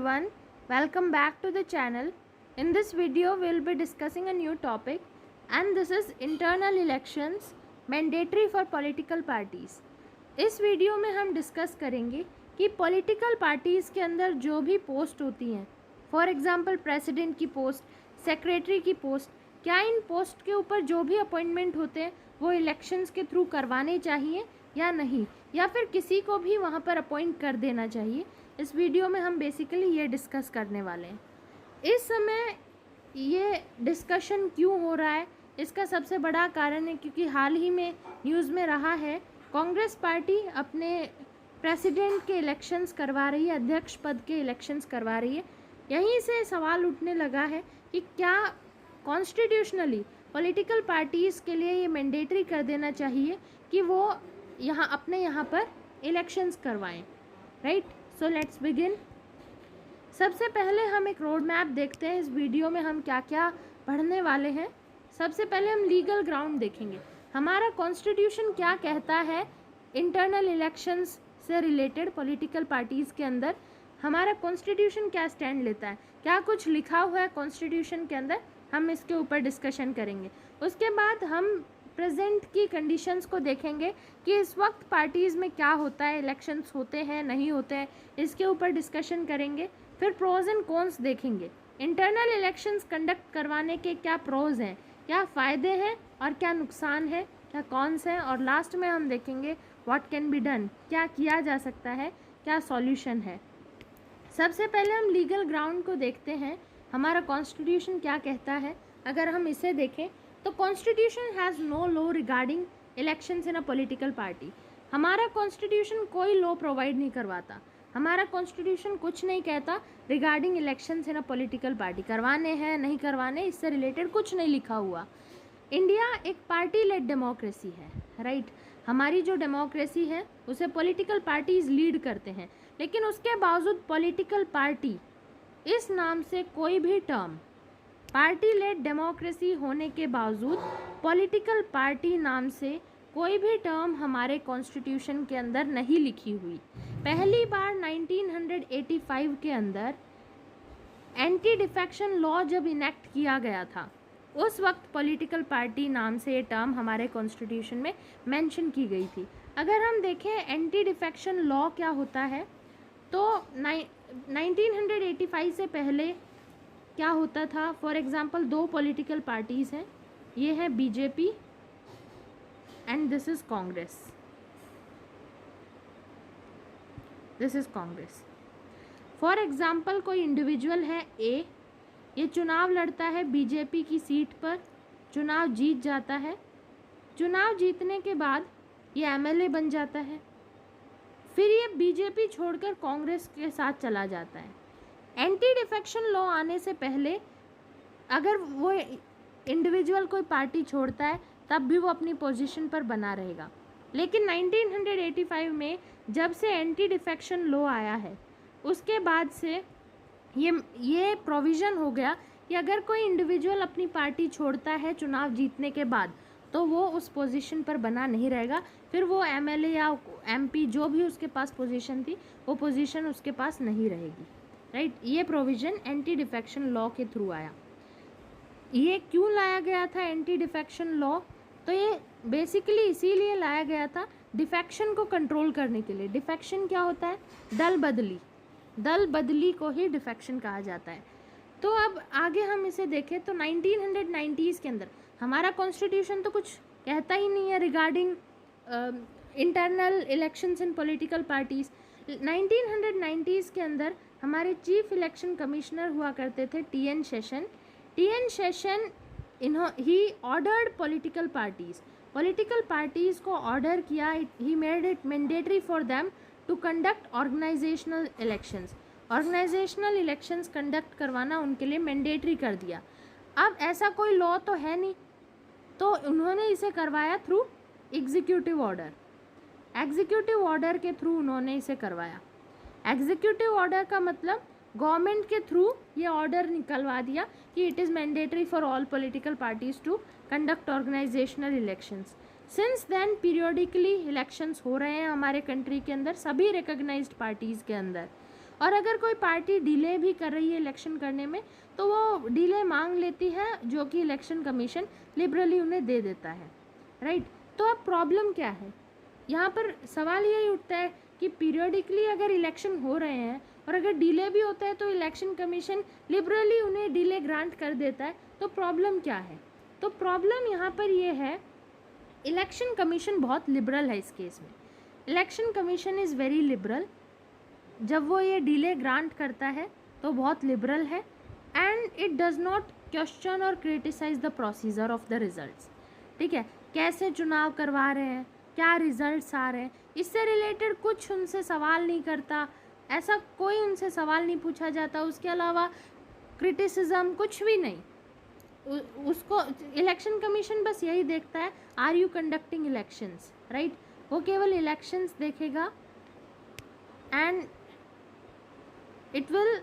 everyone, welcome back to the channel. In this video we will be discussing a new topic and this is internal elections mandatory for political parties. इस video में हम discuss करेंगे कि political parties के अंदर जो भी post होती हैं, फॉर एग्जांपल प्रेसिडेंट की पोस्ट, सेक्रेटरी की पोस्ट, क्या इन पोस्ट के ऊपर जो भी अपॉइंटमेंट होते हैं वो इलेक्शंस के थ्रू करवाने चाहिए या नहीं, या फिर किसी को भी वहाँ पर अपॉइंट कर देना चाहिए। इस वीडियो में हम बेसिकली ये डिस्कस करने वाले हैं। इस समय ये डिस्कशन क्यों हो रहा है, इसका सबसे बड़ा कारण है क्योंकि हाल ही में न्यूज़ में रहा है कांग्रेस पार्टी अपने प्रेसिडेंट के इलेक्शंस करवा रही है, अध्यक्ष पद के इलेक्शंस करवा रही है। यहीं से सवाल उठने लगा है कि क्या कॉन्स्टिट्यूशनली पॉलिटिकल पार्टीज़ के लिए ये मैंडेटरी कर देना चाहिए कि वो अपने यहाँ पर इलेक्शंस करवाएं, राइट। So let's begin. सबसे पहले हम एक रोड मैप देखते हैं। इस वीडियो में हम क्या क्या पढ़ने वाले हैं। सबसे पहले हम लीगल ग्राउंड देखेंगे, हमारा कॉन्स्टिट्यूशन क्या कहता है इंटरनल इलेक्शंस से रिलेटेड पॉलिटिकल पार्टीज़ के अंदर। हमारा कॉन्स्टिट्यूशन क्या स्टैंड लेता है, क्या कुछ लिखा हुआ है कॉन्स्टिट्यूशन के अंदर, हम इसके ऊपर डिस्कशन करेंगे। उसके बाद हम प्रेजेंट की कंडीशंस को देखेंगे कि इस वक्त पार्टीज़ में क्या होता है, इलेक्शंस होते हैं नहीं होते हैं, इसके ऊपर डिस्कशन करेंगे। फिर प्रोज एंड कॉन्स देखेंगे, इंटरनल इलेक्शंस कंडक्ट करवाने के क्या प्रोज हैं, क्या फ़ायदे हैं और क्या नुकसान है, क्या कॉन्स हैं, और लास्ट में हम देखेंगे व्हाट कैन बी डन, क्या किया जा सकता है, क्या सॉल्यूशन है। सबसे पहले हम लीगल ग्राउंड को देखते हैं, हमारा कॉन्स्टिट्यूशन क्या कहता है। अगर हम इसे देखें तो constitution has no law regarding elections in a political party. हमारा कॉन्स्टिट्यूशन कोई लॉ प्रोवाइड नहीं करवाता, हमारा कॉन्स्टिट्यूशन कुछ नहीं कहता regarding elections in a political party, करवाने हैं नहीं करवाने, इससे रिलेटेड कुछ नहीं लिखा हुआ। इंडिया एक पार्टी लेड डेमोक्रेसी है, राइट। हमारी जो डेमोक्रेसी है उसे पॉलिटिकल पार्टीज़ लीड करते हैं, लेकिन उसके बावजूद पॉलिटिकल पार्टी इस नाम से कोई भी टर्म, पार्टी लेड डेमोक्रेसी होने के बावजूद पॉलिटिकल पार्टी नाम से कोई भी टर्म हमारे कॉन्स्टिट्यूशन के अंदर नहीं लिखी हुई। पहली बार 1985 के अंदर एंटी डिफेक्शन लॉ जब इनेक्ट किया गया था, उस वक्त पॉलिटिकल पार्टी नाम से ये टर्म हमारे कॉन्स्टिट्यूशन में मेंशन की गई थी। अगर हम देखें एंटी डिफेक्शन लॉ क्या होता है, तो 1985 से पहले क्या होता था, फॉर एग्ज़ाम्पल दो पॉलिटिकल पार्टीज़ हैं, ये है BJP and this is Congress, this is Congress. For example कोई इंडिविजुअल है ए, ये चुनाव लड़ता है बीजेपी की सीट पर, चुनाव जीत जाता है। चुनाव जीतने के बाद ये एमएलए बन जाता है, फिर ये बीजेपी छोड़कर कांग्रेस के साथ चला जाता है। एंटी डिफेक्शन लॉ आने से पहले अगर वो इंडिविजुअल कोई पार्टी छोड़ता है तब भी वो अपनी पोजीशन पर बना रहेगा, लेकिन 1985 में जब से एंटी डिफेक्शन लॉ आया है उसके बाद से ये प्रोविज़न हो गया कि अगर कोई इंडिविजुअल अपनी पार्टी छोड़ता है चुनाव जीतने के बाद तो वो उस पोजीशन पर बना नहीं रहेगा, फिर वो एमएलए या एमपी जो भी उसके पास पोजीशन थी वो पोजीशन उसके पास नहीं रहेगी, राइट। ये प्रोविज़न एंटी डिफेक्शन लॉ के थ्रू आया। ये क्यों लाया गया था एंटी डिफेक्शन लॉ, तो ये बेसिकली इसीलिए लाया गया था डिफेक्शन को कंट्रोल करने के लिए। डिफेक्शन क्या होता है, दल बदली, दल बदली को ही डिफेक्शन कहा जाता है। तो अब आगे हम इसे देखें तो 1990s के अंदर हमारा कॉन्स्टिट्यूशन तो कुछ कहता ही नहीं है regarding internal elections in political parties. 1990s के अंदर हमारे चीफ इलेक्शन कमिश्नर हुआ करते थे T N. Seshan. T N. Seshan he ordered political parties को ऑर्डर किया, he made it mandatory for them to conduct organisational elections. Organisational elections conduct करवाना उनके लिए मैंडेटरी कर दिया। अब ऐसा कोई लॉ तो है नहीं, तो उन्होंने इसे करवाया through executive order. Executive order के थ्रू उन्होंने इसे करवाया। एग्जीक्यूटिव ऑर्डर का मतलब गवर्नमेंट के थ्रू ये ऑर्डर निकलवा दिया कि it is mandatory for all political parties to conduct organisational elections. Since then periodically elections हो रहे हैं हमारे कंट्री के अंदर सभी रिकग्नाइज्ड पार्टीज़ के अंदर। और अगर कोई पार्टी डिले भी कर रही है इलेक्शन करने में तो वो डिले मांग लेती है, जो कि इलेक्शन कमीशन लिबरली उन्हें दे देता है, राइट। तो अब प्रॉब्लम क्या है, यहाँ पर सवाल यही उठता है कि पीरियडिकली अगर इलेक्शन हो रहे हैं और अगर डिले भी होता है तो इलेक्शन कमीशन लिबरली उन्हें डिले ग्रांट कर देता है, तो प्रॉब्लम क्या है। तो प्रॉब्लम यहाँ पर ये है, इलेक्शन कमीशन बहुत लिबरल है इस केस में। Election commission is very liberal. जब वो ये डिले ग्रांट करता है तो बहुत लिबरल है, and it does not question और criticise the procedure of the results. ठीक है, कैसे चुनाव करवा रहे हैं, क्या रिजल्ट्स आ रहे हैं, इससे रिलेटेड कुछ उनसे सवाल नहीं करता, ऐसा कोई उनसे सवाल नहीं पूछा जाता। उसके अलावा क्रिटिसिज्म कुछ भी नहीं। उसको इलेक्शन कमीशन बस यही देखता है, are you conducting elections, right. वो केवल इलेक्शंस देखेगा and it will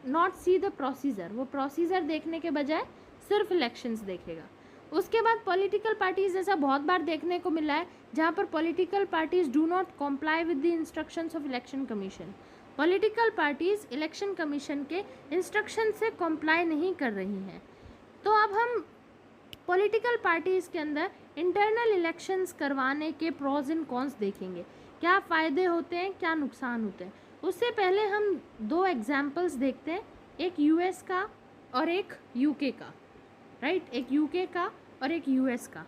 not see the procedure. वो प्रोसीजर देखने के बजाय सिर्फ इलेक्शंस देखेगा। उसके बाद पॉलिटिकल पार्टीज़, जैसा बहुत बार देखने को मिला है जहाँ पर political parties do not comply with the instructions of election commission. Political parties election commission के इंस्ट्रक्शन से कॉम्प्लाई नहीं कर रही हैं। तो अब हम पॉलिटिकल पार्टीज़ के अंदर इंटरनल इलेक्शंस करवाने के प्रोज एंड कॉन्स देखेंगे, क्या फ़ायदे होते हैं, क्या नुकसान होते हैं। उससे पहले हम दो एग्जाम्पल्स देखते हैं, एक यूएस का और एक यूके का, राइट। एक यूके का और एक यूएस का।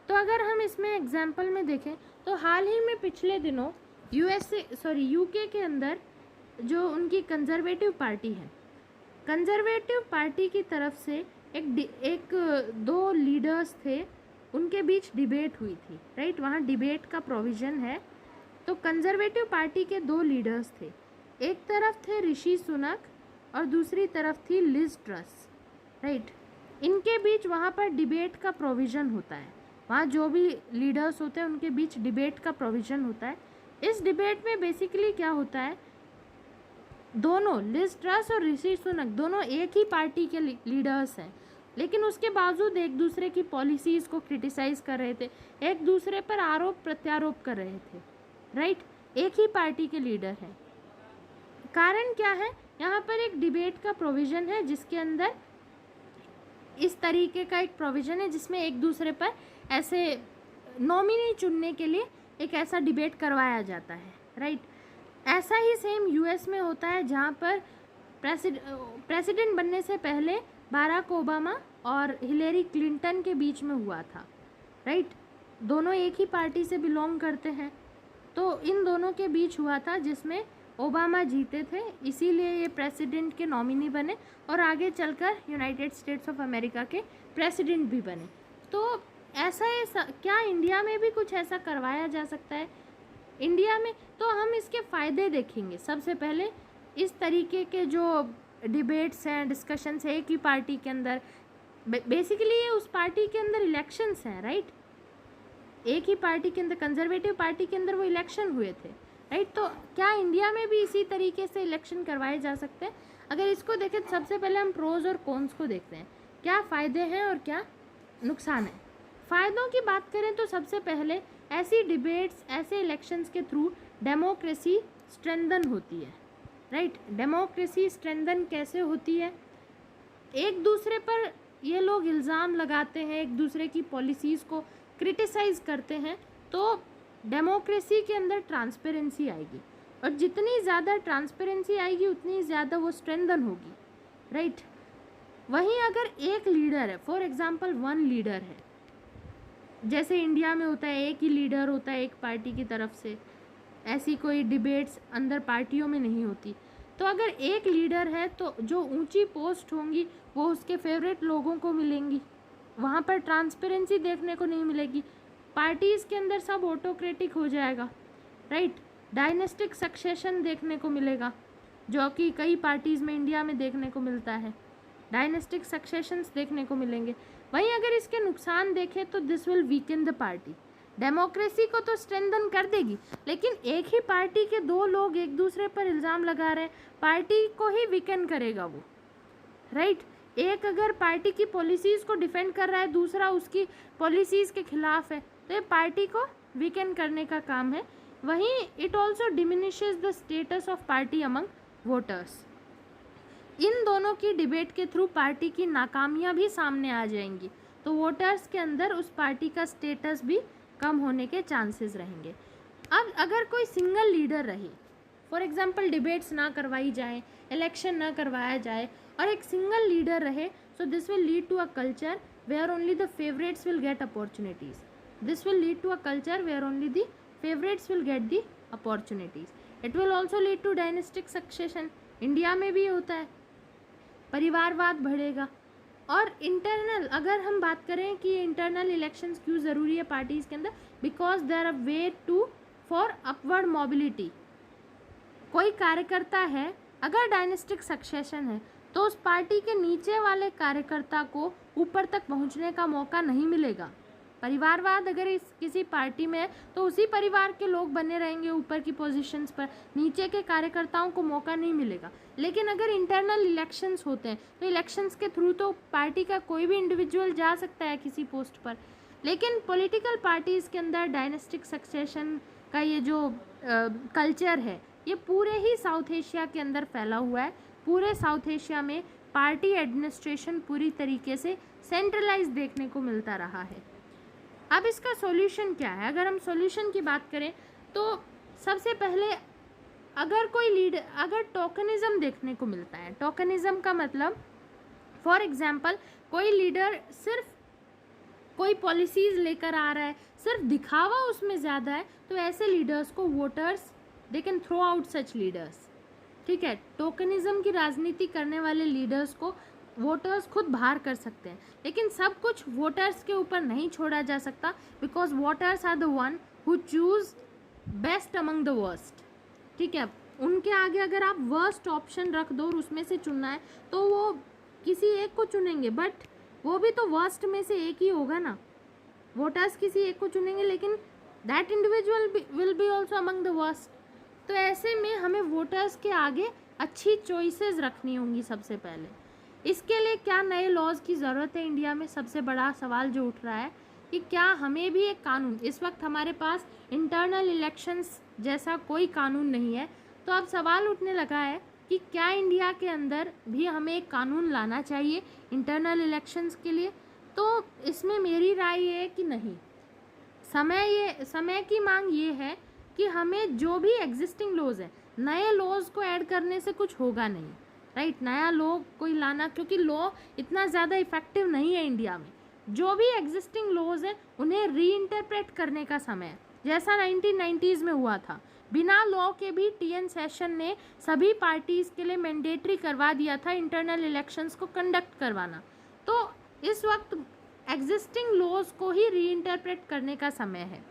तो अगर हम इसमें एग्जाम्पल में देखें तो हाल ही में पिछले दिनों यूके के अंदर जो उनकी कंजर्वेटिव पार्टी है, कंजर्वेटिव पार्टी की तरफ से एक दो लीडर्स थे, उनके बीच डिबेट हुई थी, राइट। वहाँ डिबेट का प्रोविज़न है। तो कंजर्वेटिव पार्टी के दो लीडर्स थे, एक तरफ थे ऋषि सुनक और दूसरी तरफ थी लिज ट्रस, राइट। इनके बीच वहाँ पर डिबेट का प्रोविज़न होता है। वहाँ जो भी लीडर्स होते हैं उनके बीच डिबेट का प्रोविज़न होता है। इस डिबेट में बेसिकली क्या होता है, दोनों लिज ट्रस और ऋषि सुनक दोनों एक ही पार्टी के लीडर्स हैं, लेकिन उसके बावजूद एक दूसरे की पॉलिसीज़ को क्रिटिसाइज़ कर रहे थे, एक दूसरे पर आरोप प्रत्यारोप कर रहे थे, राइट। एक ही पार्टी के लीडर हैं। कारण क्या है, यहाँ पर एक डिबेट का प्रोविज़न है जिसके अंदर इस तरीके का एक प्रोविज़न है जिसमें एक दूसरे पर ऐसे नॉमिनी चुनने के लिए एक ऐसा डिबेट करवाया जाता है, राइट। ऐसा ही सेम यूएस में होता है जहाँ पर प्रेसिडेंट बनने से पहले बाराक ओबामा और हिलेरी क्लिंटन के बीच में हुआ था, राइट। दोनों एक ही पार्टी से बिलोंग करते हैं, तो इन दोनों के बीच हुआ था जिसमें ओबामा जीते थे, इसीलिए ये प्रेसिडेंट के नॉमिनी बने और आगे चलकर यूनाइटेड स्टेट्स ऑफ अमेरिका के प्रेसिडेंट भी बने। तो ऐसा क्या इंडिया में भी कुछ ऐसा करवाया जा सकता है इंडिया में? तो हम इसके फ़ायदे देखेंगे। सबसे पहले इस तरीके के जो डिबेट्स हैं, डिस्कशंस है एक ही पार्टी के अंदर, बेसिकली ये उस पार्टी के अंदर इलेक्शंस हैं, राइट। एक ही पार्टी के अंदर, कंजर्वेटिव पार्टी के अंदर वो इलेक्शन हुए थे, राइट। तो क्या इंडिया में भी इसी तरीके से इलेक्शन करवाए जा सकते हैं? अगर इसको देखें तो सबसे पहले हम प्रोज और कॉन्स को देखते हैं, क्या फ़ायदे हैं और क्या नुकसान है। फ़ायदों की बात करें तो सबसे पहले ऐसी डिबेट्स, ऐसे इलेक्शंस के थ्रू डेमोक्रेसी स्ट्रेंथन होती है, राइट। डेमोक्रेसी स्ट्रेंथन कैसे होती है, एक दूसरे पर ये लोग इल्ज़ाम लगाते हैं, एक दूसरे की पॉलिसीज़ को क्रिटिसाइज़ करते हैं, तो डेमोक्रेसी के अंदर ट्रांसपेरेंसी आएगी, और जितनी ज़्यादा ट्रांसपेरेंसी आएगी उतनी ज़्यादा वो स्ट्रेंथन होगी, राइट। वहीं अगर एक लीडर है, फॉर एग्जांपल वन लीडर है, जैसे इंडिया में होता है एक ही लीडर होता है एक पार्टी की तरफ से, ऐसी कोई डिबेट्स अंदर पार्टियों में नहीं होती। तो अगर एक लीडर है तो जो ऊंची पोस्ट होंगी वो उसके फेवरेट लोगों को मिलेंगी, वहाँ पर ट्रांसपेरेंसी देखने को नहीं मिलेगी, पार्टीज़ के अंदर सब ऑटोक्रेटिक हो जाएगा, राइट। डायनेस्टिक सक्सेशन देखने को मिलेगा, जो कि कई पार्टीज़ में इंडिया में देखने को मिलता है, डायनेस्टिक सक्सेशंस देखने को मिलेंगे। वहीं अगर इसके नुकसान देखें तो this will weaken the party. Democracy को तो स्ट्रेंथन कर देगी, लेकिन एक ही पार्टी के दो लोग एक दूसरे पर इल्ज़ाम लगा रहे हैं, पार्टी को ही वीकन करेगा वो, राइट। एक अगर पार्टी की पॉलिसीज़ को डिफेंड कर रहा है, दूसरा उसकी पॉलिसीज़ के खिलाफ है, तो ये पार्टी को वीकन करने का काम है। वहीं it also diminishes the status of party among voters. इन दोनों की डिबेट के थ्रू पार्टी की नाकामियां भी सामने आ जाएंगी, तो वोटर्स के अंदर उस पार्टी का स्टेटस भी कम होने के चांसेस रहेंगे। अब अगर कोई सिंगल लीडर रहे, फॉर एग्जांपल डिबेट्स ना करवाई जाए, इलेक्शन ना करवाया जाए और एक सिंगल लीडर रहे, so this will lead to a culture where only the favourites will get opportunities. This will lead to a culture where only the favourites will get the opportunities. It will also lead to dynastic succession. India में भी होता है, परिवारवाद बढ़ेगा। और internal अगर हम बात करें कि इंटरनल इलेक्शंस क्यों ज़रूरी है पार्टीज़ के अंदर, because there a way to for upward mobility. कोई कार्यकर्ता है, अगर डायनेस्टिक सक्सेशन है तो उस पार्टी के नीचे वाले कार्यकर्ता को ऊपर तक पहुंचने का मौका नहीं मिलेगा। परिवारवाद अगर इस किसी पार्टी में है तो उसी परिवार के लोग बने रहेंगे ऊपर की पोजीशंस पर, नीचे के कार्यकर्ताओं को मौका नहीं मिलेगा। लेकिन अगर इंटरनल इलेक्शंस होते हैं तो इलेक्शंस के थ्रू तो पार्टी का कोई भी इंडिविजुअल जा सकता है किसी पोस्ट पर। लेकिन पॉलिटिकल पार्टीज़ के अंदर डायनेस्टिक सक्सेशन का ये जो कल्चर है, ये पूरे ही साउथ एशिया के अंदर फैला हुआ है। पूरे साउथ एशिया में पार्टी एडमिनिस्ट्रेशन पूरी तरीके से सेंट्रलाइज देखने को मिलता रहा है। अब इसका सॉल्यूशन क्या है? अगर हम सॉल्यूशन की बात करें तो सबसे पहले अगर कोई लीडर, अगर टोकनिज्म देखने को मिलता है, टोकनिज्म का मतलब फॉर एग्जांपल कोई लीडर सिर्फ कोई पॉलिसीज़ लेकर आ रहा है, सिर्फ दिखावा उसमें ज़्यादा है, तो ऐसे लीडर्स को voters they can throw out such leaders. ठीक है, टोकनिज्म की राजनीति करने वाले लीडर्स को वोटर्स खुद बाहर कर सकते हैं, लेकिन सब कुछ वोटर्स के ऊपर नहीं छोड़ा जा सकता, because voters are the one who choose best among the worst. ठीक है, उनके आगे अगर आप वर्स्ट ऑप्शन रख दो और उसमें से चुनना है तो वो किसी एक को चुनेंगे, बट वो भी तो वर्स्ट में से एक ही होगा ना। वोटर्स किसी एक को चुनेंगे लेकिन that individual will be also among the worst. तो ऐसे में हमें वोटर्स के आगे अच्छी चॉइसेस रखनी होंगी सबसे पहले। इसके लिए क्या नए लॉज की ज़रूरत है इंडिया में? सबसे बड़ा सवाल जो उठ रहा है कि क्या हमें भी एक कानून, इस वक्त हमारे पास इंटरनल इलेक्शंस जैसा कोई कानून नहीं है, तो अब सवाल उठने लगा है कि क्या इंडिया के अंदर भी हमें एक कानून लाना चाहिए इंटरनल इलेक्शंस के लिए? तो इसमें मेरी राय ये है कि नहीं, समय की मांग ये है कि हमें जो भी एग्जिस्टिंग लॉज है, नए लॉज को ऐड करने से कुछ होगा नहीं, राइट। नया लॉ कोई लाना, क्योंकि लॉ इतना ज़्यादा इफेक्टिव नहीं है इंडिया में। जो भी एग्जिस्टिंग लॉज है उन्हें रीइंटरप्रेट करने का समय है, जैसा 1990s में हुआ था। बिना लॉ के भी TN सेशन ने सभी पार्टीज़ के लिए मैंडेटरी करवा दिया था इंटरनल इलेक्शंस को कंडक्ट करवाना। तो इस वक्त एग्जिस्टिंग लॉज को ही रीइंटरप्रेट करने का समय है,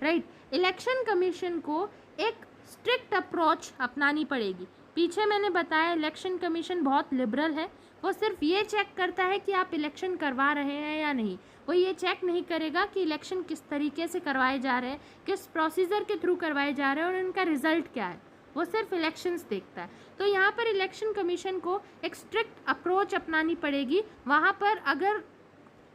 राइट। इलेक्शन कमीशन को एक स्ट्रिक्ट अप्रोच अपनानी पड़ेगी। पीछे मैंने बताया इलेक्शन कमीशन बहुत लिबरल है, वो सिर्फ ये चेक करता है कि आप इलेक्शन करवा रहे हैं या नहीं। वो ये चेक नहीं करेगा कि इलेक्शन किस तरीके से करवाए जा रहे हैं, किस प्रोसीजर के थ्रू करवाए जा रहे हैं और उनका रिजल्ट क्या है। वो सिर्फ इलेक्शंस देखता है। तो यहाँ पर इलेक्शन कमीशन को एक स्ट्रिक्ट अप्रोच अपनानी पड़ेगी। वहाँ पर अगर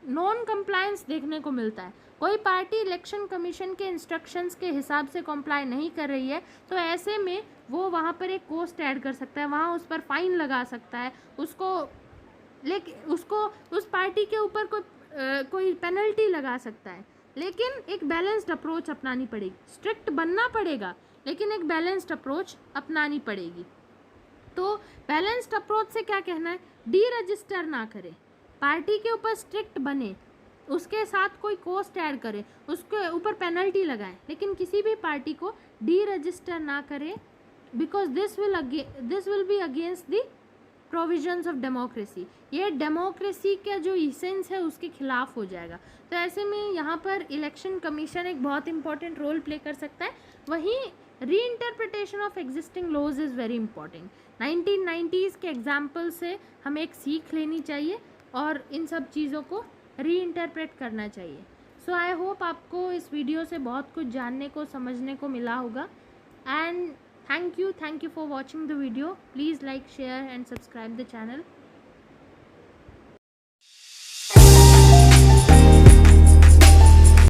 नॉन कंप्लायंस देखने को मिलता है, कोई पार्टी इलेक्शन कमीशन के इंस्ट्रक्शंस के हिसाब से कंप्लाई नहीं कर रही है, तो ऐसे में वो वहाँ पर एक कॉस्ट ऐड कर सकता है, वहाँ उस पर फाइन लगा सकता है, उसको उस पार्टी के ऊपर कोई पेनल्टी लगा सकता है। लेकिन एक बैलेंस्ड अप्रोच अपनानी पड़ेगी। स्ट्रिक्ट बनना पड़ेगा लेकिन एक बैलेंस्ड अप्रोच अपनानी पड़ेगी। तो बैलेंस्ड अप्रोच से क्या कहना है? डी रजिस्टर ना करें, पार्टी के ऊपर स्ट्रिक्ट बने, उसके साथ कोई कॉस्ट ऐड करे, उसके ऊपर पेनल्टी लगाए, लेकिन किसी भी पार्टी को डी रजिस्टर ना करे, because this will be against the provisions of democracy. ये डेमोक्रेसी का जो इसेंस है उसके खिलाफ हो जाएगा। तो ऐसे में यहाँ पर इलेक्शन कमीशन एक बहुत इंपॉर्टेंट रोल प्ले कर सकता है। वहीं reinterpretation of existing laws is very important. 1990s के एग्जाम्पल से हमें एक सीख लेनी चाहिए और इन सब चीज़ों को रीइंटरप्रेट करना चाहिए। सो आई होप आपको इस वीडियो से बहुत कुछ जानने को, समझने को मिला होगा। And thank you for watching the video. Please like, share and subscribe the channel.